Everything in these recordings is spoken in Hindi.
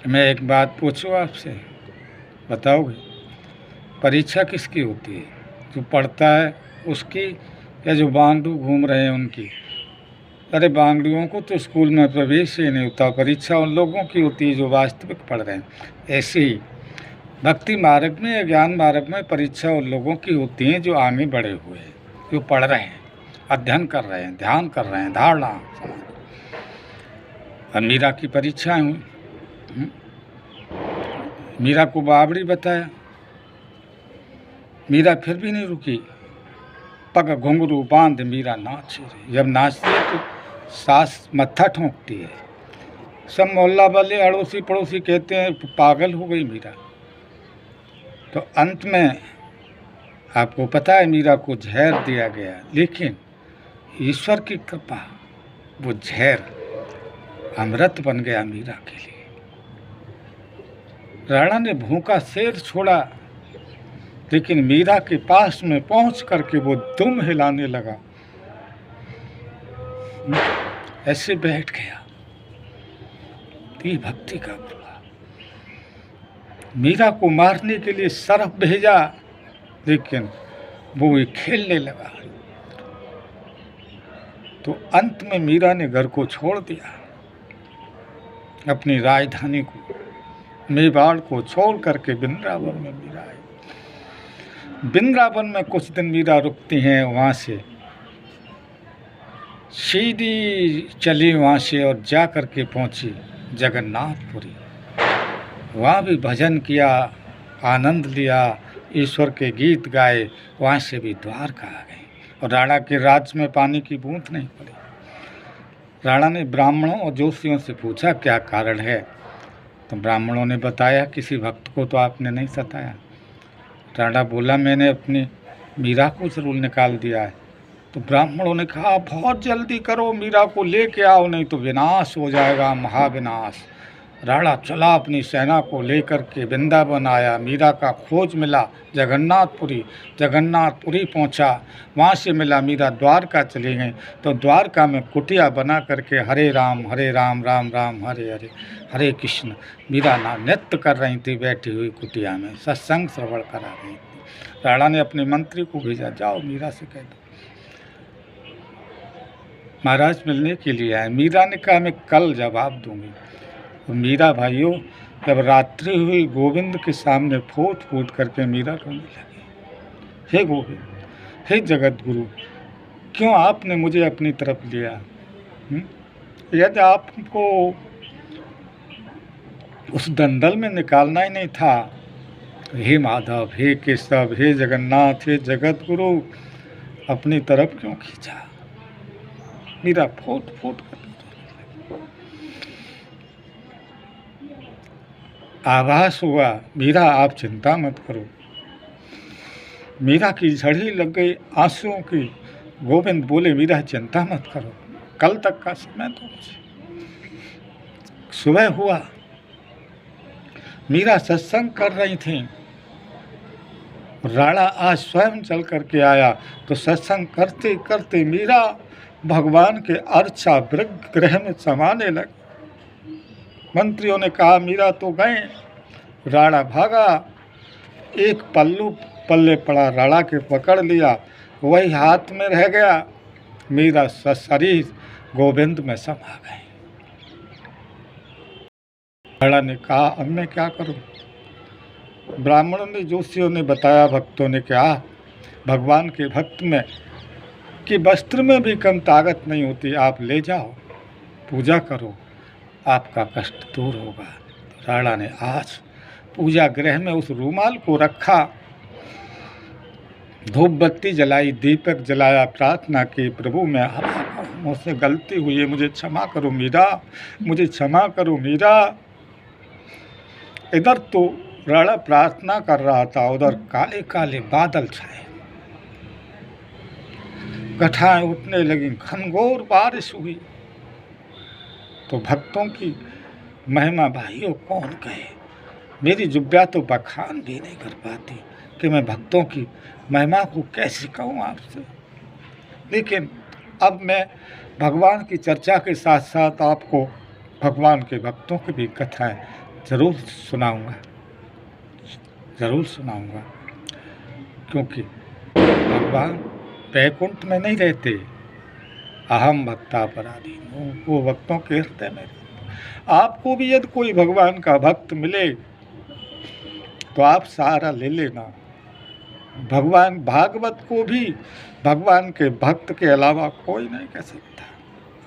मैं एक बात पूछूं आपसे, बताओगे? परीक्षा किसकी होती है? जो पढ़ता है उसकी, या जो बांगडू घूम रहे हैं उनकी? अरे बांगडुओं को तो स्कूल में प्रवेश ही नहीं होता। परीक्षा उन लोगों की होती है जो वास्तविक पढ़ रहे हैं। ऐसे ही भक्ति मार्ग में या ज्ञान मार्ग में परीक्षा उन लोगों की होती हैं जो आगे बढ़े हुए हैं, जो पढ़ रहे हैं, अध्ययन कर रहे हैं, ध्यान कर रहे हैं, धारणा। अब मीरा की परीक्षाएं हुई। मीरा को बावड़ी बताया, मीरा फिर भी नहीं रुकी। पग घुंघरू बांध मीरा नाच रही। जब नाचती है तो सास मत्था ठोंकती है। सब मोहल्ला वाले, अड़ोसी पड़ोसी कहते हैं पागल हो गई मीरा। तो अंत में आपको पता है मीरा को जहर दिया गया, लेकिन ईश्वर की कृपा, वो जहर अमृत बन गया मीरा के लिए। राणा ने भूखा शेर छोड़ा, लेकिन मीरा के पास में पहुंच करके वो दुम हिलाने लगा, ऐसे बैठ गया। ये भक्ति का प्रभाव। मीरा को मारने के लिए सरफ भेजा, लेकिन वो ये खेलने लगा। तो अंत में मीरा ने घर को छोड़ दिया, अपनी राजधानी को, मेवाड़ को छोड़ करके वृंदावन में मीरा आई। वृंदावन में कुछ दिन मीरा रुकती हैं, वहाँ से सीधी चली वहाँ से और जा करके पहुँची जगन्नाथपुरी। वहाँ भी भजन किया, आनंद लिया, ईश्वर के गीत गाए। वहाँ से भी द्वारका आ गई और राणा के राज्य में पानी की बूंद नहीं पड़ी। राणा ने ब्राह्मणों और जोशियों से पूछा क्या कारण है, तो ब्राह्मणों ने बताया किसी भक्त को तो आपने नहीं सताया। राणा बोला मैंने अपनी मीरा को जरूर निकाल दिया है। तो ब्राह्मणों ने कहा बहुत जल्दी करो, मीरा को लेके आओ, नहीं तो विनाश हो जाएगा, महाविनाश। राणा चला अपनी सेना को लेकर के वृंदावन आया। मीरा का खोज मिला जगन्नाथपुरी पहुंचा। वहाँ से मिला मीरा द्वारका चली गई। तो द्वारका में कुटिया बना करके हरे राम राम राम हरे हरे, हरे कृष्ण मीरा नाम नृत्य कर रही थी बैठी हुई कुटिया में, सत्संग श्रवण करा रही थी। राणा ने अपने मंत्री को भेजा, जाओ मीरा से कह दो महाराज मिलने के लिए आए। मीरा ने कहा मैं कल जवाब दूंगी। तो मीरा भाइयों, जब रात्रि हुई, गोविंद के सामने फूट फूट करके मीरा रोने लगी। हे गोविंद, हे जगत गुरु, क्यों आपने मुझे अपनी तरफ लिया? यदि आपको उस दंडल में निकालना ही नहीं था, हे माधव, हे केशव, हे जगन्नाथ, हे जगत गुरु, अपनी तरफ क्यों खींचा? मीरा फूट फूट कर आभास हुआ, मीरा आप चिंता मत करो। मीरा की झड़ी लग गई आंसुओं की। गोविंद बोले मीरा चिंता मत करो, कल तक का समय दो मुझे। सुबह हुआ, मीरा सत्संग कर रही थी। राणा आज स्वयं चल करके आया। तो सत्संग करते करते मीरा भगवान के अर्चा गृह में समाने लगे। मंत्रियों ने कहा मीरा तो गए। राणा भागा, एक पल्लू पल्ले पड़ा, राणा के पकड़ लिया, वही हाथ में रह गया। मीरा शरीर गोविंद में समा गए। राणा ने कहा अब मैं क्या करूं? ब्राह्मणों ने, जोशियों ने बताया, भक्तों ने कहा भगवान के भक्त में कि वस्त्र में भी कम ताकत नहीं होती, आप ले जाओ, पूजा करो, आपका कष्ट दूर होगा। राणा ने आज पूजा गृह में उस रूमाल को रखा, धूप बत्ती जलाई, दीपक जलाया, प्रार्थना की, प्रभु मैं मुझसे गलती हुई है, मुझे क्षमा करो मीरा, मुझे क्षमा करो मीरा। इधर तो राणा प्रार्थना कर रहा था, उधर काले काले बादल छाए, घटाएं उठने लगी, घनघोर बारिश हुई। तो भक्तों की महिमा भाइयों कौन कहे, मेरी जुब्बा तो बखान भी नहीं कर पाती कि मैं भक्तों की महिमा को कैसे कहूँ आपसे। लेकिन अब मैं भगवान की चर्चा के साथ साथ आपको भगवान के भक्तों की भी कथाएं ज़रूर सुनाऊंगा, ज़रूर सुनाऊंगा, क्योंकि भगवान वैकुंठ में नहीं रहते, अहम भक्ता पराधीनो, वो भक्तों के हृदय में रहते। आपको भी यदि कोई भगवान का भक्त मिले तो आप सहारा ले लेना। भगवान भागवत को भी भगवान के भक्त के अलावा कोई नहीं कह सकता।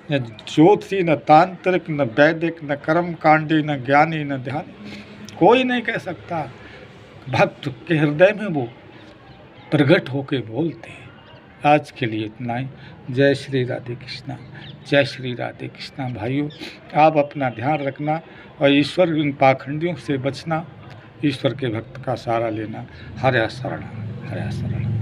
न ज्योतिषी, न तांत्रिक, न वैदिक, न कर्मकांडी, न ज्ञानी, न ध्यानी, कोई नहीं कह सकता। भक्त के हृदय में वो प्रकट होके बोलते हैं। आज के लिए इतना ही। जय श्री राधे कृष्णा, जय श्री राधे कृष्णा। भाइयों, आप अपना ध्यान रखना और ईश्वर इन पाखंडियों से बचना, ईश्वर के भक्त का सहारा लेना। हरे शरण, हरे शरण।